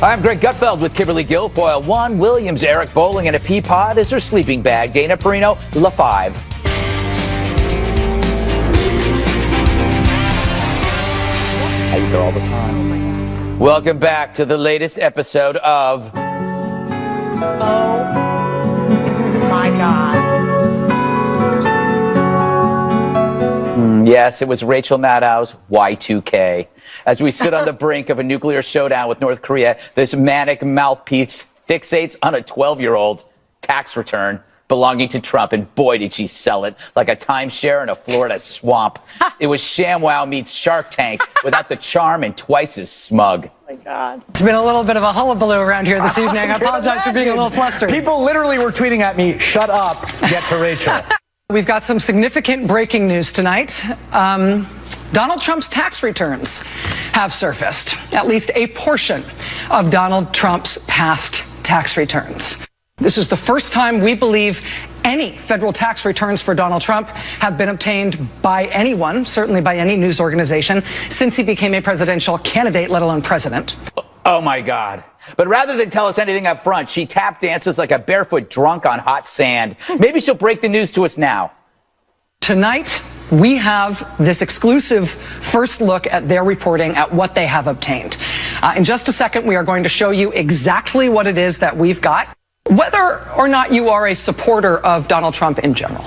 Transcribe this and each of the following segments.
I'm Greg Gutfeld with Kimberly Guilfoyle. Juan Williams, Eric Bowling, and a Peapod is her sleeping bag. Dana Perino, La 5. I eat there all the time. Welcome back to the latest episode of... Oh my God. Yes, it was Rachel Maddow's Y2K. As we sit on the brink of a nuclear showdown with North Korea, this manic mouthpiece fixates on a 12-year-old tax return belonging to Trump, and boy, did she sell it like a timeshare in a Florida swamp. It was ShamWow meets Shark Tank without the charm and twice as smug. Oh my God. It's been a little bit of a hullabaloo around here this evening. I apologize for being a little flustered. People literally were tweeting at me, "Shut up, get to Rachel." We've got some significant breaking news tonight. Donald Trump's tax returns have surfaced, at least a portion of Donald Trump's past tax returns. This is the first time we believe any federal tax returns for Donald Trump have been obtained by anyone, certainly by any news organization, since he became a presidential candidate, let alone president. Oh, my God. But rather than tell us anything up front, she tap dances like a barefoot drunk on hot sand. Maybe she'll break the news to us now. Tonight, we have this exclusive first look at their reporting at what they have obtained. In just a second, we are going to show you exactly what it is that we've got. Whether or not you are a supporter of Donald Trump in general,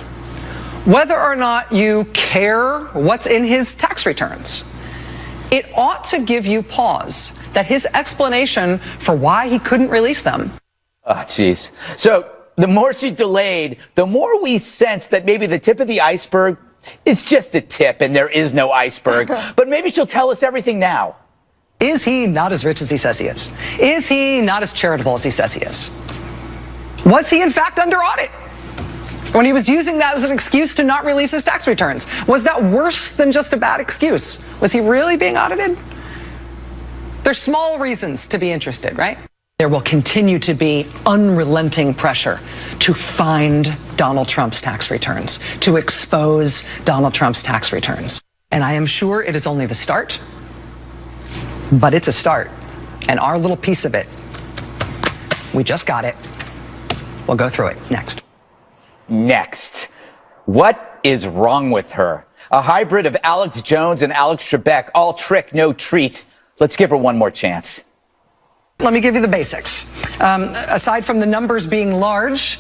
whether or not you care what's in his tax returns, it ought to give you pause that his explanation for why he couldn't release them. Oh, jeez. So the more she delayed, the more we sense that maybe the tip of the iceberg is just a tip and there is no iceberg. But maybe she'll tell us everything now. Is he not as rich as he says he is? Is he not as charitable as he says he is? Was he in fact under audit when he was using that as an excuse to not release his tax returns? Was that worse than just a bad excuse? Was he really being audited? There's small reasons to be interested, right? There will continue to be unrelenting pressure to find Donald Trump's tax returns, to expose Donald Trump's tax returns. And I am sure it is only the start, but it's a start. And our little piece of it, we just got it. We'll go through it next. Next. What is wrong with her? A hybrid of Alex Jones and Alex Trebek, all trick, no treat. Let's give her one more chance. Let me give you the basics. Aside from the numbers being large,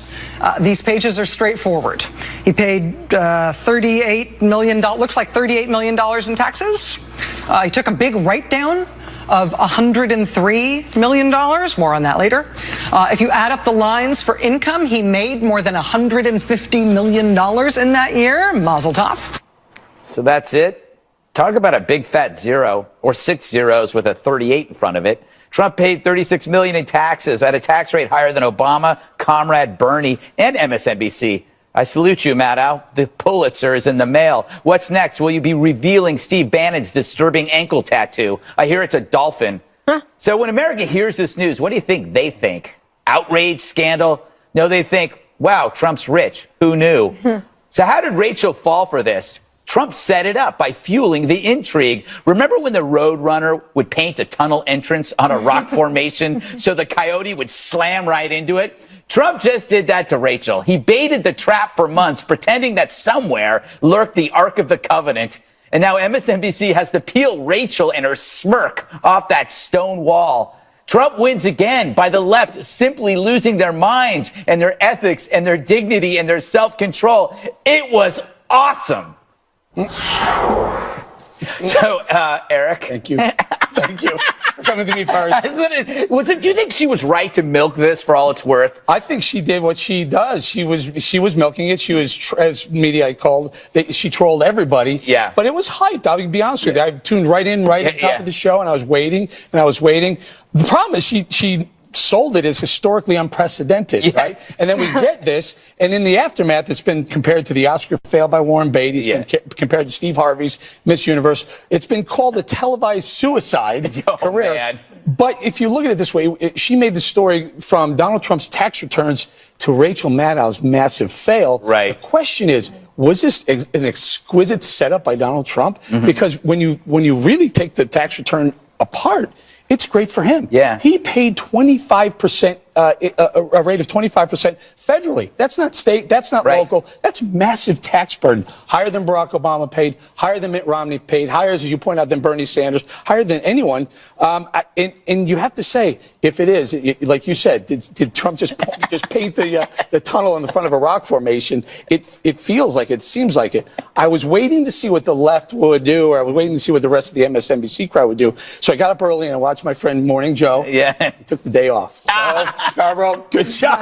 these pages are straightforward. He paid $38 million, looks like $38 million in taxes. He took a big write-down of $103 million. More on that later. If you add up the lines for income, he made more than $150 million in that year. Mazel tov. So that's it? Talk about a big fat zero, or 6 zeros with a 38 in front of it. Trump paid $36 million in taxes at a tax rate higher than Obama, Comrade Bernie, and MSNBC. I salute you, Maddow. The Pulitzer is in the mail. What's next? Will you be revealing Steve Bannon's disturbing ankle tattoo? I hear it's a dolphin. Huh? So when America hears this news, what do you think they think? Outrage, scandal? No, they think, wow, Trump's rich. Who knew? So how did Rachel fall for this? Trump set it up by fueling the intrigue. Remember when the Roadrunner would paint a tunnel entrance on a rock formation so the coyote would slam right into it? Trump just did that to Rachel. He baited the trap for months, pretending that somewhere lurked the Ark of the Covenant. And now MSNBC has to peel Rachel and her smirk off that stone wall. Trump wins again by the left simply losing their minds and their ethics and their dignity and their self-control. It was awesome. So, Eric. Thank you. Thank you for coming to me first. Do you think she was right to milk this for all it's worth? I think she did what she does. She was milking it. She was, as media called, she trolled everybody. Yeah. But it was hyped. I'll be honest with you. I tuned right in, at the top of the show, and I was waiting, The problem is she sold it as historically unprecedented, yes. Right? And then we get this, and in the aftermath, it's been compared to the Oscar fail by Warren Beatty. It's been compared to Steve Harvey's Miss Universe. It's been called a televised suicide career. Man. But if you look at it this way, she made the story from Donald Trump's tax returns to Rachel Maddow's massive fail. Right. The question is, was this an exquisite setup by Donald Trump? Mm-hmm. Because when you really take the tax return apart, It's great for him. Yeah. He paid 25%, a rate of 25% federally. That's not state. That's not local. That's massive tax burden. Higher than Barack Obama paid, higher than Mitt Romney paid, higher, as you point out, than Bernie Sanders, higher than anyone. And you have to say, if it is, like you said, did Trump just paint the tunnel in the front of a rock formation? It feels like it, seems like it. I was waiting to see what the left would do, or I was waiting to see what the rest of the MSNBC crowd would do. So I got up early and I watched my friend Morning Joe. Yeah. He took the day off. So, Scarborough, good job.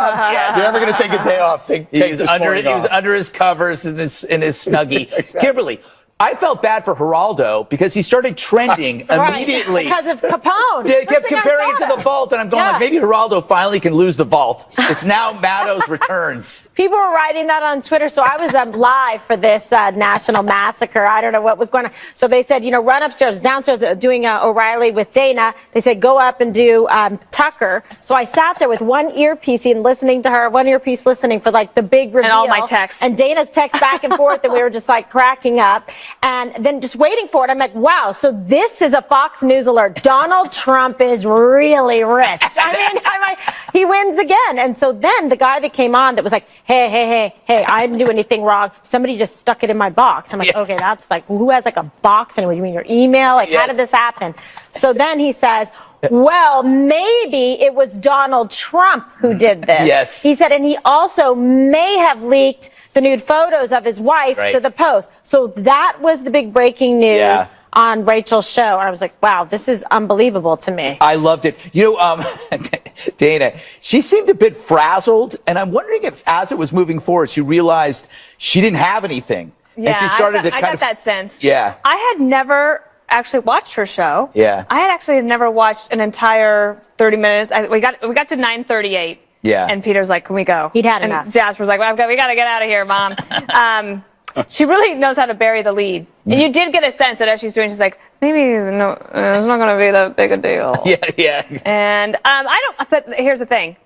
If you're ever going to take a day off, take this morning off. He was under his covers in his Snuggie. Exactly. Kimberly, I felt bad for Geraldo because he started trending immediately. Because of Capone. They kept comparing it to the vault, and I'm going like, maybe Geraldo finally can lose the vault. It's now Maddo's returns. People were writing that on Twitter, so I was live for this national massacre. I don't know what was going on. So they said, run upstairs, downstairs, doing O'Reilly with Dana. They said, go up and do Tucker. So I sat there with one earpiece and listening to her, one earpiece listening for like the big reveal. And all my texts. And Dana's text back and forth, and we were just like cracking up. And then just waiting for it, I'm like, wow, so this is a Fox News alert. Donald Trump is really rich. I mean, I'm like, he wins again. And so then the guy that came on that was like, hey, I didn't do anything wrong. Somebody just stuck it in my box. I'm like, okay, that's like, who has like a box anyway? You mean your email? Like, how did this happen? So then he says, well, maybe it was Donald Trump who did this. Yes. He said, and he also may have leaked the nude photos of his wife to the Post. So that was the big breaking news on Rachel's show. I was like, wow, this is unbelievable to me. I loved it. Dana, she seemed a bit frazzled, and I'm wondering if as it was moving forward, she realized she didn't have anything. Yeah, and she started I got that sense. Yeah. I had never actually watched her show. Yeah. I had actually never watched an entire 30 minutes. We got to 9:38. Yeah. And Peter's like, can we go? He'd had and enough. Jasper's like, well, we got to get out of here, Mom. She really knows how to bury the lead. And you did get a sense that as she's doing, she's like, maybe no, it's not going to be that big a deal. Yeah. And but here's the thing.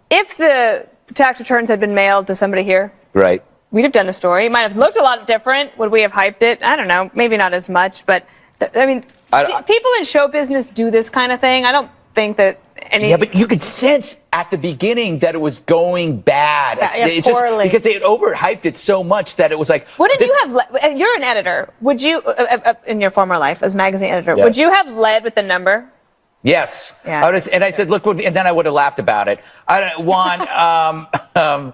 If the tax returns had been mailed to somebody here, right, we'd have done the story. It might have looked a lot different. Would we have hyped it? I don't know. Maybe not as much. But, people in show business do this kind of thing. I don't think that any... Yeah, but you could sense at the beginning that it was going bad. It's poorly. Because they had overhyped it so much that it was like... Wouldn't you have... You're an editor. Would you, in your former life as magazine editor, yes. would you have led with the number? Yes. Yeah. I said, look, and then I would have laughed about it. I don't know.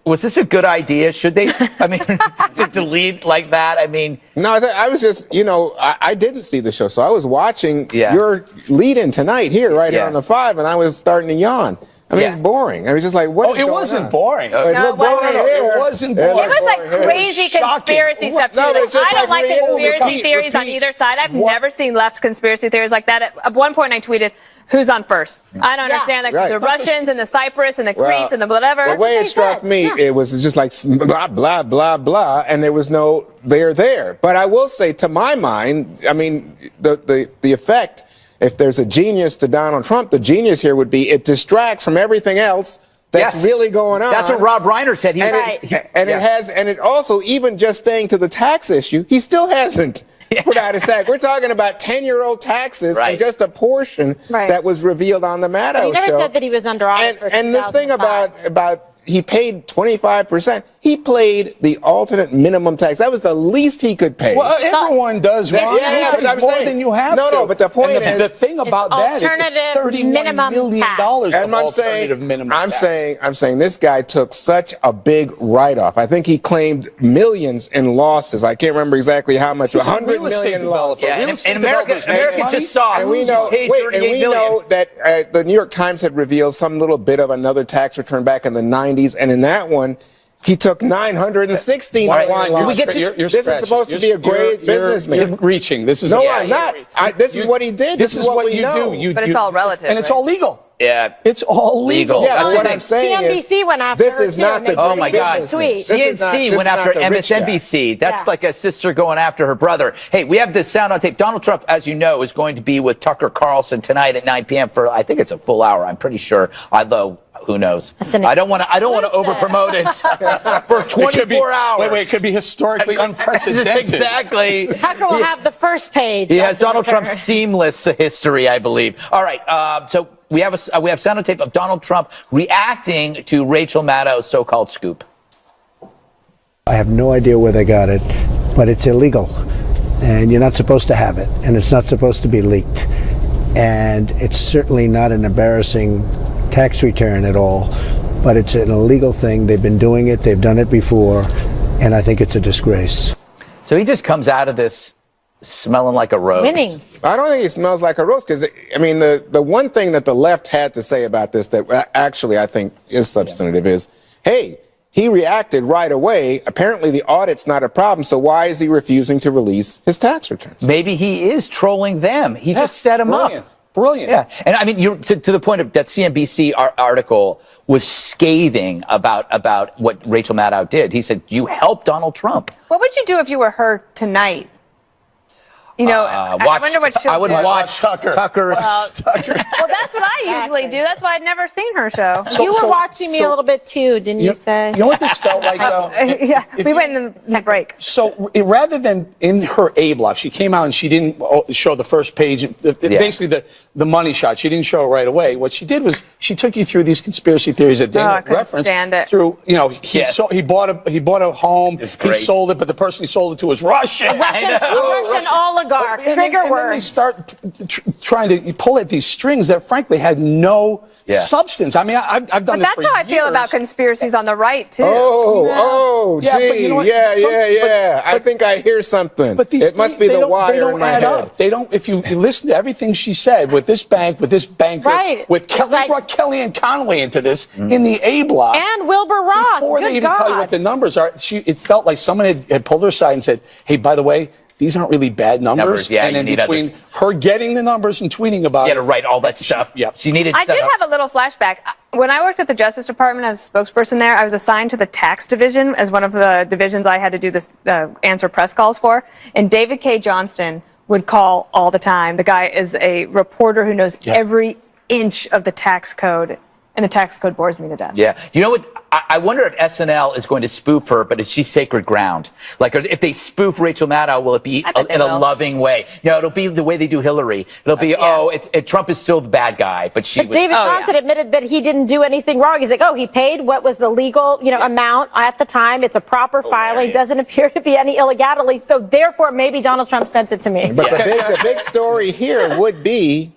Was this a good idea? Should they, to delete like that? No, I was just, I didn't see the show. So I was watching your lead-in tonight here on the 5, and I was starting to yawn. It's boring. I was just like, what is going on? It wasn't boring. It wasn't boring. It wasn't boring. It was like crazy conspiracy stuff, too. I don't like conspiracy theories on either side. I've never seen left conspiracy theories like that. At one point, I tweeted, who's on first? I don't understand the Russians and the Cyprus and the Cretes and the whatever. The way it struck me, it was just like blah, blah, blah, blah, and there was no there. But I will say, to my mind, the effect, if there's a genius to Donald Trump, the genius here would be it distracts from everything else that's really going on. That's what Rob Reiner said. And it also, even just staying to the tax issue, he still hasn't put out his tax. We're talking about 10-year-old taxes and just a portion that was revealed on the Maddow show. He never said that he was under audit for 2005. And this thing about he paid 25%. He paid the alternate minimum tax. That was the least he could pay. Well, everyone does, Ron. But I'm more saying, than you have to. No, but the point is... The thing about that is it's $31 million and I'm saying this guy took such a big write-off. I think he claimed millions in losses. I can't remember exactly how much. 100 million losses. Yeah, and America just saw. And we know that the New York Times had revealed some little bit of another tax return back in the 90s. And in that one, he took $916 million. This is supposed to be a great businessman. You're reaching. This is I'm not. This is what he did. This is what we know. But it's all relative. And it's all legal. Yeah. It's all legal. Yeah, but what I'm saying is, CNBC went after this is not the oh my God. CNBC went after MSNBC. That's like a sister going after her brother. Hey, we have this sound on tape. Donald Trump, as you know, is going to be with Tucker Carlson tonight at 9 p.m. for, I think it's a full hour. I'm pretty sure. Although Who knows? An I don't want to over promote it for 24 hours. Wait, it could be historically unprecedented. Exactly. Tucker will have the first page. He has Donald Trump's seamless history, I believe. All right, so we have sound and tape of Donald Trump reacting to Rachel Maddow's so-called scoop. I have no idea where they got it, but it's illegal, and you're not supposed to have it, and it's not supposed to be leaked, and it's certainly not an embarrassing tax return at all, but it's an illegal thing. They've been doing it. They've done it before, and I think it's a disgrace. So he just comes out of this smelling like a rose. Winning. I don't think it smells like a rose because, I mean, the one thing that the left had to say about this that actually I think is substantive is, hey, he reacted right away. Apparently, the audit's not a problem. So why is he refusing to release his tax returns? Maybe he is trolling them. He just set him up. Brilliant. Yeah. And I mean, to the point of that CNBC article was scathing about what Rachel Maddow did. He said, you helped Donald Trump. What would you do if you were her tonight? You know, I wonder what she'll do. I would watch Tucker. Well, that's what I usually do. That's why I'd never seen her show. You were watching me a little bit too, didn't you say? You know what this felt like, though? Yeah, we went in the break. So rather than in her A block, she came out and she didn't show the first page, basically the money shot. She didn't show it right away. What she did was she took you through these conspiracy theories that Dana referenced. Stand it. Through, you know, he bought a home, he sold it, but the person he sold it to was Russian. A Russian oligarch. Trigger word. And then they start trying to pull at these strings that, frankly, had no substance. I mean, I've done this for years. But that's how I feel about conspiracies on the right, too. I think I hear something. But it must be the wire in my head. They don't. If you listen to everything she said with this banker, with Kelly, brought Kellyanne Conway into this in the A block, and Wilbur Ross. Before they even tell you what the numbers are, it felt like someone had pulled her aside and said, "Hey, by the way, these aren't really bad numbers." And in between her getting the numbers and tweeting about it. She had to write all that stuff. She needed I did have a little flashback. When I worked at the Justice Department as a spokesperson there, I was assigned to the tax division as one of the divisions I had to do this answer press calls for. And David K. Johnston would call all the time. The guy is a reporter who knows every inch of the tax code. And the tax code bores me to death. Yeah. You know what? I wonder if SNL is going to spoof her, but is she sacred ground? Like, if they spoof Rachel Maddow, will it be in a loving way? No, it'll be the way they do Hillary. It'll be, Trump is still the bad guy, but she was. David Johnson admitted that he didn't do anything wrong. He's like, he paid what was the legal, amount at the time. It's a proper filing. Doesn't appear to be any illegality. So therefore, maybe Donald Trump sent it to me. But the big story here would be,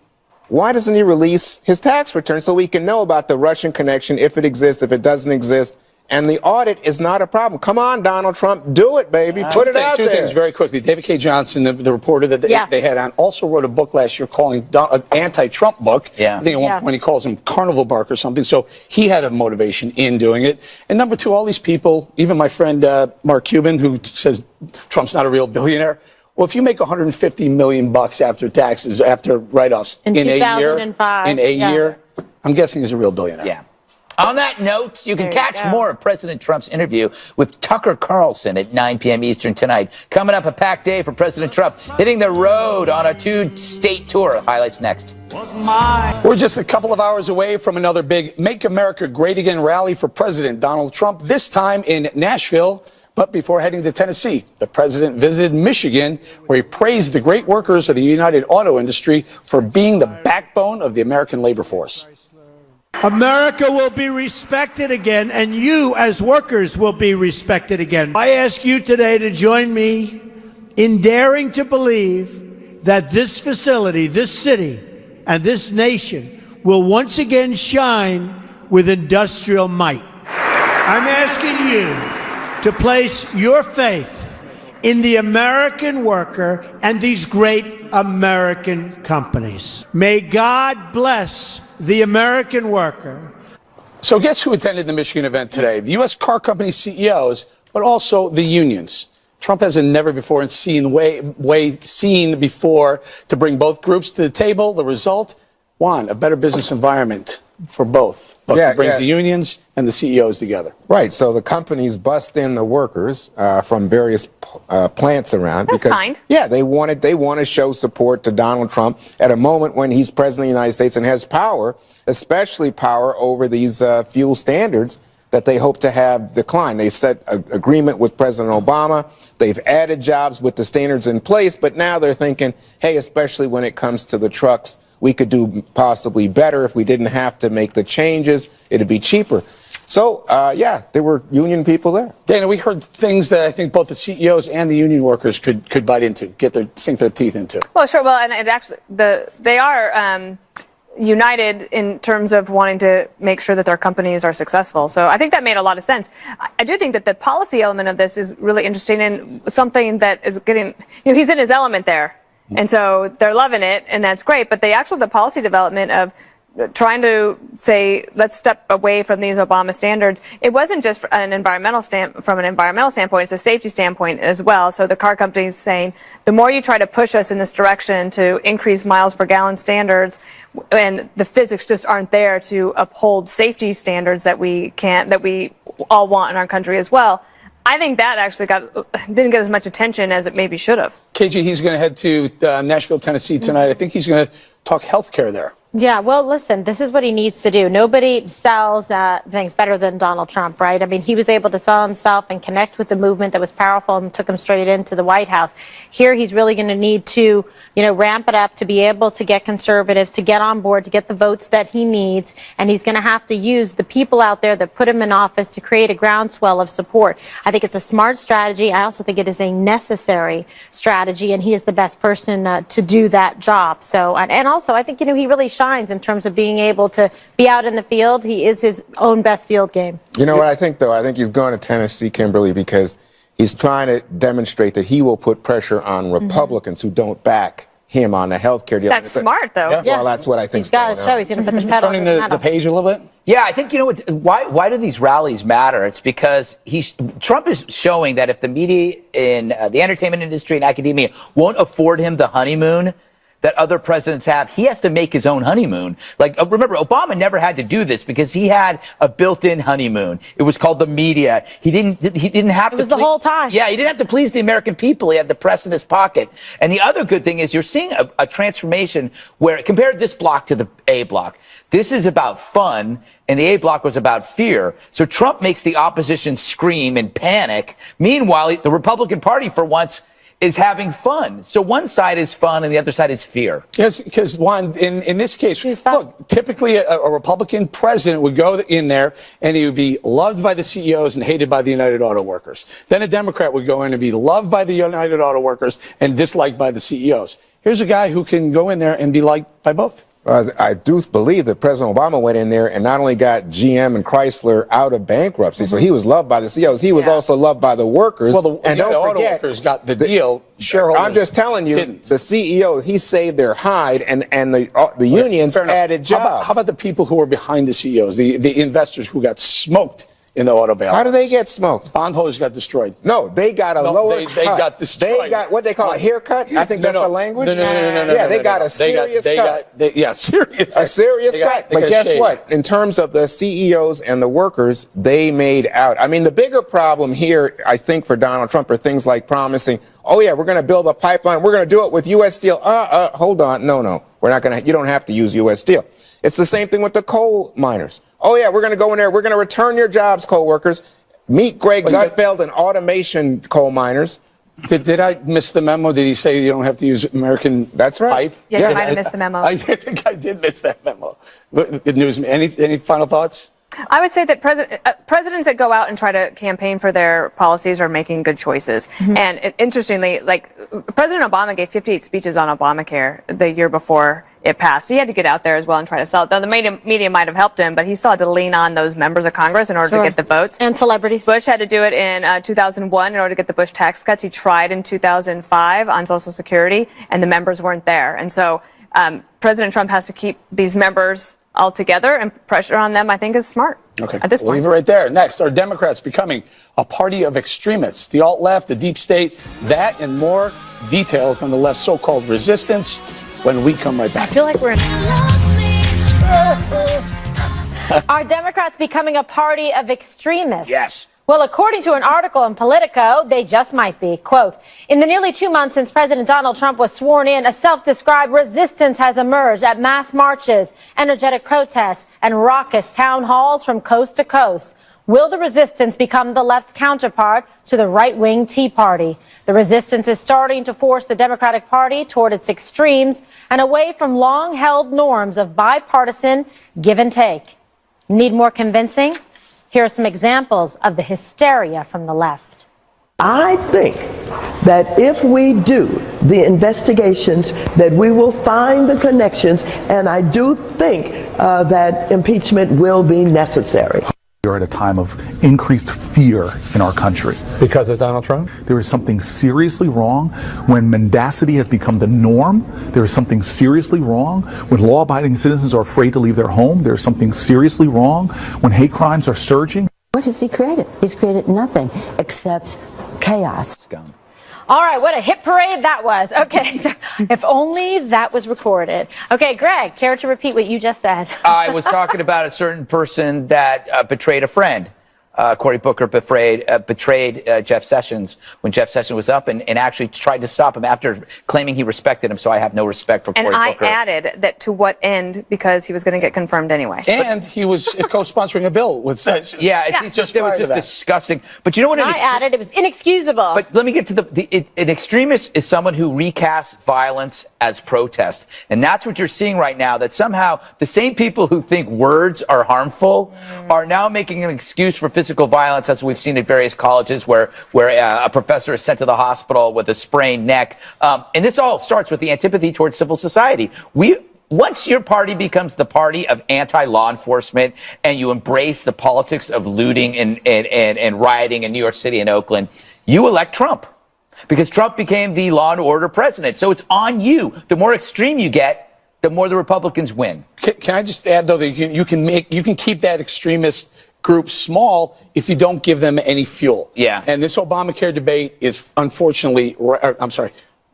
why doesn't he release his tax return so we can know about the Russian connection, if it exists, if it doesn't exist? And the audit is not a problem. Come on, Donald Trump, do it, baby. Put it out there. Two things very quickly. David K. Johnson, the reporter that they had on, also wrote a book last year calling an anti-Trump book. I think at one point he calls him Carnival Bark or something. So he had a motivation in doing it. And number two, all these people, even my friend Mark Cuban, who says Trump's not a real billionaire. Well, if you make $150 million after taxes, after write-offs in a year, I'm guessing he's a real billionaire. Yeah. On that note, you can catch more of President Trump's interview with Tucker Carlson at 9 p.m. Eastern tonight. Coming up, a packed day for President Trump, hitting the road on a 2-state tour. Highlights next. We're just a couple of hours away from another big Make America Great Again rally for President Donald Trump, this time in Nashville. But before heading to Tennessee, the president visited Michigan, where he praised the great workers of the United Auto Industry for being the backbone of the American labor force. America will be respected again, and you as workers will be respected again. I ask you today to join me in daring to believe that this facility, this city, and this nation will once again shine with industrial might. I'm asking you to place your faith in the American worker and these great American companies. May God bless the American worker. So guess who attended the Michigan event today? The U.S. car company CEOs, but also the unions. Trump has a never-before-seen way before to bring both groups to the table. The result? One, a better business environment. for both. Look, Yeah, it brings yeah. the unions and the CEOs together. Right. So the companies bust in the workers from various plants around That's because kind. yeah, they want to show support to Donald Trump at a moment when he's president of the United States and has power, especially power over these fuel standards that they hope to have decline. They set an agreement with President Obama. They've added jobs with the standards in place, but now they're thinking, hey, especially when it comes to the trucks, we could do possibly better if we didn't have to make the changes. It'd be cheaper. So, yeah, there were union people there. Dana, we heard things that I think both the CEOs and the union workers could bite into, sink their teeth into. Well, sure. Well, and it actually, they are united in terms of wanting to make sure that their companies are successful. So I think that made a lot of sense. I do think that the policy element of this is really interesting and something that is getting, he's in his element there. And so they're loving it, and that's great. But the policy development of trying to say, let's step away from these Obama standards, it wasn't just from an environmental standpoint, it's a safety standpoint as well. So the car companies saying, the more you try to push us in this direction to increase miles per gallon standards, and the physics just aren't there to uphold safety standards that we all want in our country as well. I think that actually didn't get as much attention as it maybe should have. KG, he's going to head to Nashville, Tennessee tonight. I think he's going to talk healthcare there. Yeah, well, listen, this is what he needs to do. Nobody sells things better than Donald Trump, right? I mean, he was able to sell himself and connect with the movement that was powerful and took him straight into the White House. Here, he's really going to need to, ramp it up to be able to get conservatives to get on board, to get the votes that he needs. And he's going to have to use the people out there that put him in office to create a groundswell of support. I think it's a smart strategy. I also think it is a necessary strategy, and he is the best person to do that job. So, and also, I think, he really shines in terms of being able to be out in the field. He is his own best field game. You know what I think, though? I think he's going to Tennessee, Kimberly, because he's trying to demonstrate that he will put pressure on Republicans who don't back him on the health care deal. That's smart, though. Yeah. Well, that's what I think. He's got to show. He's going to put the pedal Turning to the metal. the page a little bit? Yeah, I think, why do these rallies matter? It's because Trump is showing that if the media in the entertainment industry and academia won't afford him the honeymoon that other presidents have, he has to make his own honeymoon. Like, remember, Obama never had to do this because he had a built-in honeymoon. It was called the media. He didn't have to. It was the whole time. Yeah, he didn't have to please the American people. He had the press in his pocket. And the other good thing is you're seeing a transformation where, compare this block to the A block. This is about fun, and the A block was about fear. So Trump makes the opposition scream and panic. Meanwhile, the Republican Party, for once, is having fun. So one side is fun and the other side is fear. Yes, because Juan, in this case, look, typically a Republican president would go in there and he would be loved by the CEOs and hated by the United Auto Workers. Then a Democrat would go in and be loved by the United Auto Workers and disliked by the CEOs. Here's a guy who can go in there and be liked by both. I do believe that President Obama went in there and not only got GM and Chrysler out of bankruptcy, so he was loved by the CEOs. He was also loved by the workers. Well, and the don't auto forget, workers got the deal. Shareholders I'm just telling you, didn't. the CEO, he saved their hide, and the unions added jobs. How about the people who were behind the CEOs, the investors who got smoked in the auto bailout? How do they get smoked? Bondholders got destroyed. No, they got a lower they got destroyed. They got what they call a haircut. I think that's the language. No. Yeah, they got a serious cut. Serious. A serious cut. But guess what? In terms of the CEOs and the workers, they made out. I mean, the bigger problem here, I think, for Donald Trump are things like promising, oh yeah, we're going to build a pipeline. We're going to do it with U.S. Steel. Hold on. No. We're not going to. You don't have to use U.S. Steel. It's the same thing with the coal miners. Oh, yeah, we're going to go in there. We're going to return your jobs, coal workers. Meet Greg Gutfeld and automation coal miners. Did I miss the memo? Did he say you don't have to use American That's right. pipe? Yeah, you might have missed the memo. I think I did miss that memo. Any final thoughts? I would say that presidents that go out and try to campaign for their policies are making good choices. And interestingly, President Obama gave 58 speeches on Obamacare the year before it passed. So he had to get out there as well and try to sell it. Though the media might have helped him, but he still had to lean on those members of Congress in order to get the votes. And celebrities. Bush had to do it in 2001 in order to get the Bush tax cuts. He tried in 2005 on Social Security, and the members weren't there. And so President Trump has to keep these members all together, and pressure on them, I think, is smart. Okay. At this point. We'll leave it right there. Next, are Democrats becoming a party of extremists? The alt-left, the deep state, that and more details on the left's so-called resistance when we come right back. I feel like we're in. Are Democrats becoming a party of extremists? Yes. Well, according to an article in Politico, they just might be. Quote, in the nearly 2 months since President Donald Trump was sworn in, a self-described resistance has emerged at mass marches, energetic protests, and raucous town halls from coast to coast. Will the resistance become the left's counterpart to the right-wing Tea Party? The resistance is starting to force the Democratic Party toward its extremes and away from long-held norms of bipartisan give and take. Need more convincing? Here are some examples of the hysteria from the left. I think that if we do the investigations, that we will find the connections, and I do think that impeachment will be necessary. We're at a time of increased fear in our country. Because of Donald Trump? There is something seriously wrong when mendacity has become the norm. There is something seriously wrong when law-abiding citizens are afraid to leave their home. There is something seriously wrong when hate crimes are surging. What has he created? He's created nothing except chaos. Scum. All right, what a hit parade that was. Okay, so if only that was recorded. Okay, Greg, care to repeat what you just said? I was talking about a certain person that betrayed a friend. Cory Booker betrayed Jeff Sessions when Jeff Sessions was up and actually tried to stop him after claiming he respected him. So I have no respect for Cory Booker. And I added that to what end, because he was going to get confirmed anyway. And he was co-sponsoring a bill with Sessions. Yeah, it was just disgusting. But you know what? I added it was inexcusable. But let me get to an extremist is someone who recasts violence as protest. And that's what you're seeing right now, that somehow the same people who think words are harmful are now making an excuse for physical violence, as we've seen at various colleges where a professor is sent to the hospital with a sprained neck. And this all starts with the antipathy towards civil society. Once your party becomes the party of anti-law enforcement and you embrace the politics of looting and rioting in New York City and Oakland, you elect Trump. Because Trump became the law and order president. So it's on you. The more extreme you get, the more the Republicans win. Can I just add, though, that you can keep that extremist group small if you don't give them any fuel. Yeah. And this Obamacare debate is unfortunately,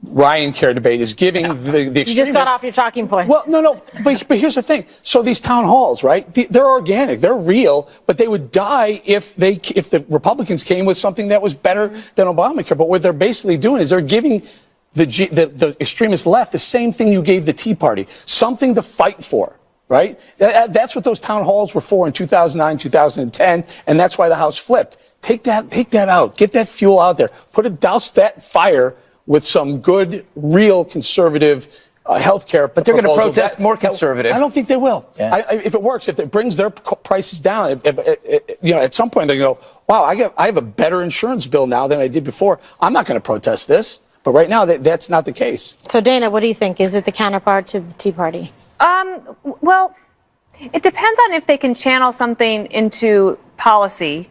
Ryan Care debate is giving the extremists. You just got off your talking point. Well, no, but here's the thing. So these town halls, right? They're organic, they're real, but they would die if the Republicans came with something that was better than Obamacare. But what they're basically doing is they're giving the extremist left the same thing you gave the Tea Party, something to fight for. Right? That's what those town halls were for in 2009, 2010, and that's why the House flipped. Take that out. Get that fuel out there. Douse that fire with some good, real conservative health care. But they're going to protest more conservative. I don't think they will. Yeah. If it works, if it brings their prices down, at some point they're going to go, wow, I have a better insurance bill now than I did before. I'm not going to protest this. But right now, that's not the case. So, Dana, what do you think? Is it the counterpart to the Tea Party? Well, it depends on if they can channel something into policy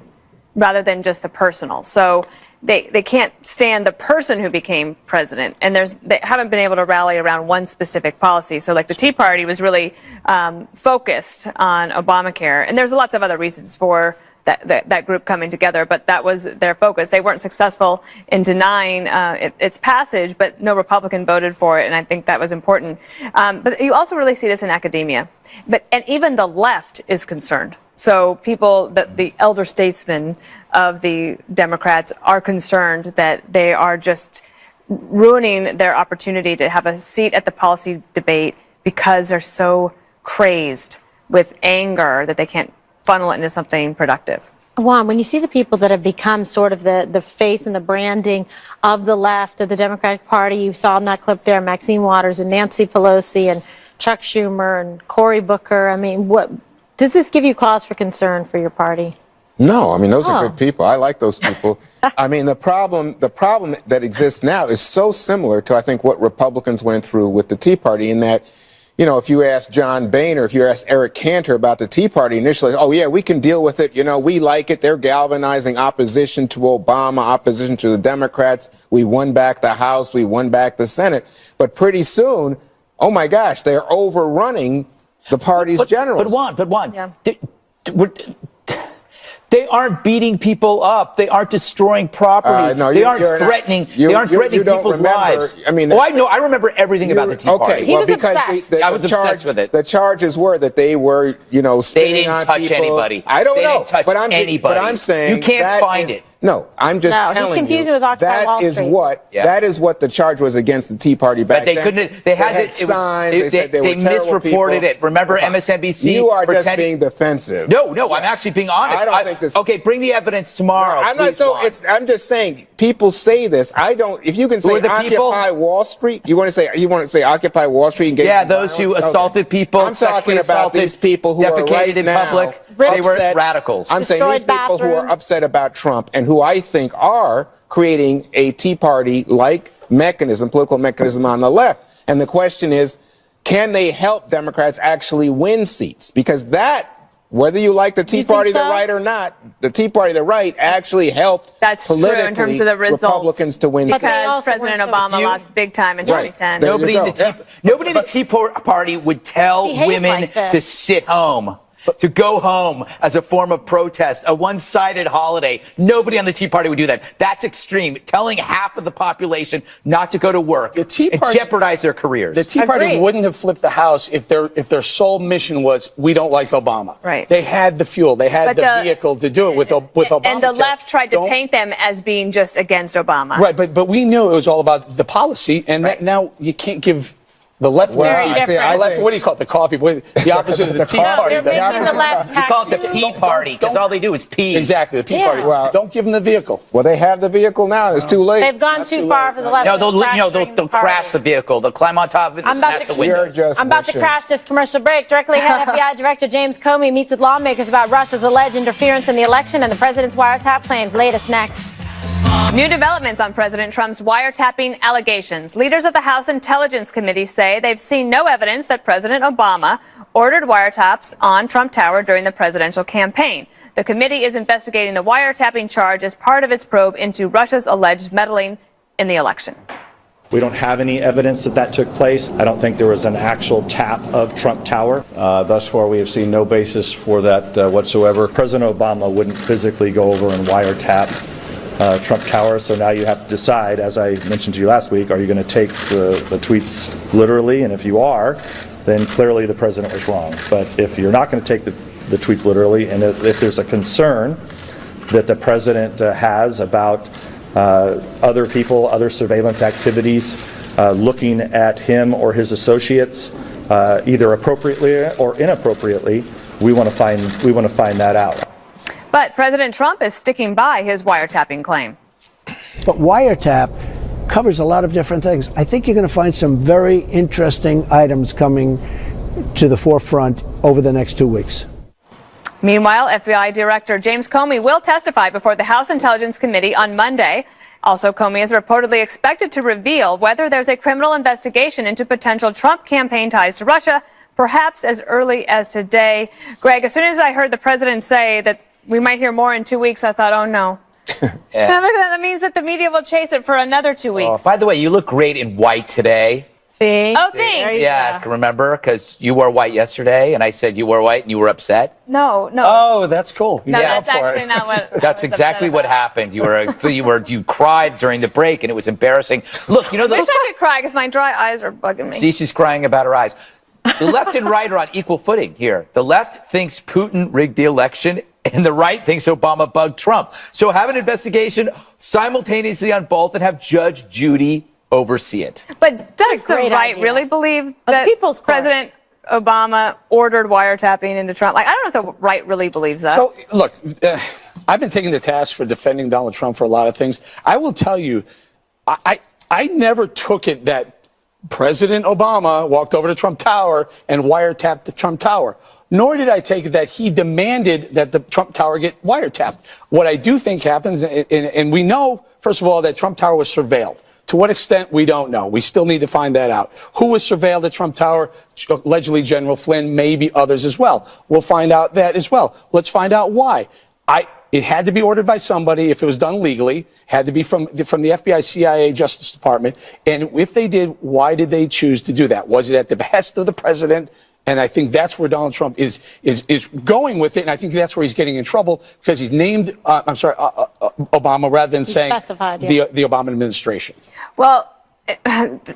rather than just the personal. So they can't stand the person who became president, and they haven't been able to rally around one specific policy. So like the Tea Party was really focused on Obamacare, and there's lots of other reasons for that group coming together, but that was their focus. They weren't successful in denying its passage, but no Republican voted for it, and I think that was important. But you also really see this in academia. And even the left is concerned. So the elder statesmen of the Democrats are concerned that they are just ruining their opportunity to have a seat at the policy debate because they're so crazed with anger that they can't funnel it into something productive. Juan, when you see the people that have become sort of the face and the branding of the left, of the Democratic Party, you saw in that clip there, Maxine Waters and Nancy Pelosi and Chuck Schumer and Cory Booker. I mean, what does this give you cause for concern for your party? No, I mean, those are good people. I like those people. I mean, the problem that exists now is so similar to, I think, what Republicans went through with the Tea Party, in that, you know, if you ask John Boehner, if you ask Eric Cantor about the Tea Party initially, oh, yeah, we can deal with it. You know, we like it. They're galvanizing opposition to Obama, opposition to the Democrats. We won back the House. We won back the Senate. But pretty soon, oh, my gosh, they're overrunning the party's generals. But Juan, yeah. They aren't beating people up. They aren't destroying property. No, they aren't threatening. They aren't threatening people's lives. I mean, I know. I remember everything about the Tea Party. Okay, well, because I was obsessed with it. The charges were that they were, spitting on people. They didn't touch anybody. I don't know. They didn't touch anybody. But I'm saying you can't find it. No, I'm just telling you that is what the charge was against the Tea Party back then. But they couldn't. They had signs. They said they were misreported it. Remember MSNBC? You are just being defensive. No, I'm actually being honest. I don't think this. Okay, bring the evidence tomorrow. I'm not. I'm just saying. People say this. I don't. If you can say Occupy Wall Street, you want to say Occupy Wall Street and get those who assaulted people. I'm talking about these people who are right in now public. They were radicals. I'm saying these people who are upset about Trump and who I think are creating a Tea Party-like political mechanism on the left. And the question is, can they help Democrats actually win seats? Because whether you like the Tea Party, the right or not, the Tea Party, the right, actually helped politically in terms of the results. Republicans to win seats. Because President Obama lost big time in 2010. Nobody in the Tea Party would tell women to sit home. To go home as a form of protest, a one-sided holiday. Nobody on the Tea Party would do that. That's extreme. Telling half of the population not to go to work and jeopardize their careers. The Tea Party wouldn't have flipped the House if their sole mission was, we don't like Obama. Right. They had the fuel. They had the vehicle to do it with Obama. And the left tried to paint them as being just against Obama. Right, but we knew it was all about the policy, and now you can't give the left wing. What do you call it? The coffee? The opposite of the Tea Party. They're making the left you call it the Pea Party because all they do is pee. Exactly, the Pea Party. Well, don't give them the vehicle. Well, they have the vehicle now. It's too late. They've gone too far for the left. No, they'll crash the vehicle. They'll climb on top of it. I'm about to crash this commercial break. Directly ahead, FBI Director James Comey meets with lawmakers about Russia's alleged interference in the election and the president's wiretap claims. Latest next. New developments on President Trump's wiretapping allegations. Leaders of the House Intelligence Committee say they've seen no evidence that President Obama ordered wiretaps on Trump Tower during the presidential campaign. The committee is investigating the wiretapping charge as part of its probe into Russia's alleged meddling in the election. We don't have any evidence that took place. I don't think there was an actual tap of Trump Tower. Thus far, we have seen no basis for that whatsoever. President Obama wouldn't physically go over and wiretap Trump Tower, so now you have to decide, as I mentioned to you last week, are you going to take the tweets literally? And if you are, then clearly the president was wrong. But if you're not going to take the tweets literally, and if there's a concern that the president has about other people, other surveillance activities, looking at him or his associates, either appropriately or inappropriately, we want to find that out. But President Trump is sticking by his wiretapping claim. But wiretap covers a lot of different things. I think you're going to find some very interesting items coming to the forefront over the next 2 weeks. Meanwhile, FBI Director James Comey will testify before the House Intelligence Committee on Monday. Also, Comey is reportedly expected to reveal whether there's a criminal investigation into potential Trump campaign ties to Russia, perhaps as early as today. Greg, as soon as I heard the president say that we might hear more in 2 weeks, I thought, oh no. That means that the media will chase it for another 2 weeks. By the way, you look great in white today. See? Oh, thanks. Yeah, remember? Because you wore white yesterday, and I said you wore white, and you were upset. No. Oh, that's cool. No, that's actually not what. That's exactly what happened. You cried during the break, and it was embarrassing. Look, I wish I could cry because my dry eyes are bugging me. See, she's crying about her eyes. The left and right are on equal footing here. The left thinks Putin rigged the election, and the right thinks Obama bugged Trump. So have an investigation simultaneously on both and have Judge Judy oversee it. But does the right really believe that President Obama ordered wiretapping into Trump? I don't know if the right really believes that. So, look, I've been taking the task for defending Donald Trump for a lot of things. I will tell you, I never took it that President Obama walked over to Trump Tower and wiretapped the Trump Tower. Nor did I take it that he demanded that the Trump Tower get wiretapped. What I do think happens, and we know, first of all, that Trump Tower was surveilled. To what extent, we don't know. We still need to find that out. Who was surveilled at Trump Tower? Allegedly General Flynn, maybe others as well. We'll find out that as well. Let's find out why. It had to be ordered by somebody. If it was done legally, had to be from the FBI, CIA, Justice Department. And if they did, why did they choose to do that? Was it at the behest of the president? And I think that's where Donald Trump is going with it. And I think that's where he's getting in trouble because he's named, Obama rather than saying the Obama administration. Well,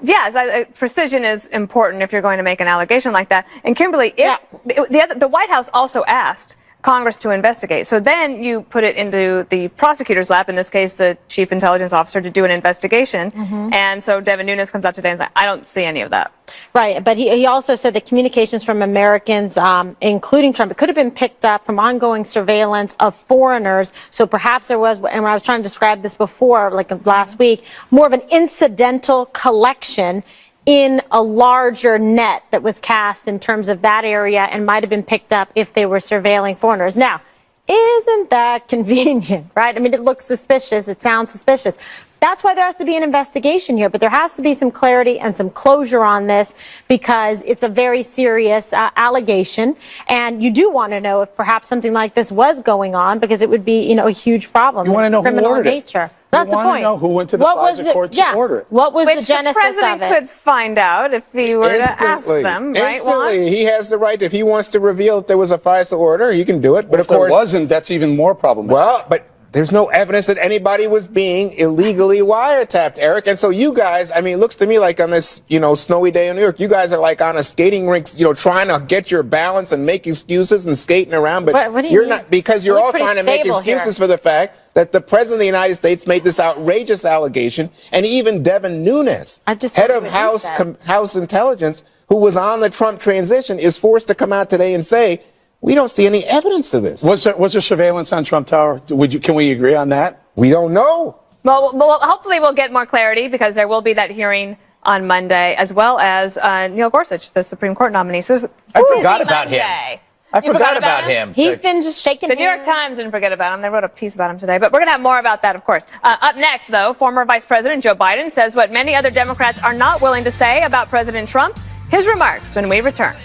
yes, precision is important if you're going to make an allegation like that. And Kimberly, if the White House also asked Congress to investigate. So then you put it into the prosecutor's lap, in this case, the chief intelligence officer, to do an investigation. And so Devin Nunes comes out today and says, I don't see any of that. Right. But he also said that communications from Americans, including Trump, it could have been picked up from ongoing surveillance of foreigners. So perhaps there was, and when I was trying to describe this before, like last week, more of an incidental collection in a larger net that was cast in terms of that area and might have been picked up if they were surveilling foreigners. Now, isn't that convenient, right? I mean, it looks suspicious. It sounds suspicious. That's why there has to be an investigation here, but there has to be some clarity and some closure on this because it's a very serious allegation, and you do want to know if perhaps something like this was going on because it would be, a huge problem. You want to know criminal who ordered nature. It. That's the point. You want to know who went to the FISA court to order it. What was Which the genesis of it? The president could find out if he were to ask them, right? Instantly. He has the right, if he wants to reveal if there was a FISA order, he can do it. But if there wasn't, that's even more problematic. Well, but there's no evidence that anybody was being illegally wiretapped, Eric. And so you guys, I mean, it looks to me like on this, snowy day in New York, you guys are like on a skating rink, trying to get your balance and make excuses and skating around. But what do you mean? not, because you're all trying to make excuses for the fact that the president of the United States made this outrageous allegation, and even Devin Nunes, head of House Intelligence, who was on the Trump transition, is forced to come out today and say, we don't see any evidence of this. Was there surveillance on Trump Tower? Can we agree on that? We don't know. Well, hopefully we'll get more clarity because there will be that hearing on Monday, as well as Neil Gorsuch, the Supreme Court nominee. So I forgot about him. I forgot about him. He's been just shaking. The New York Times didn't forget about him. They wrote a piece about him today. But we're going to have more about that, of course. Up next, though, former Vice President Joe Biden says what many other Democrats are not willing to say about President Trump. His remarks when we return.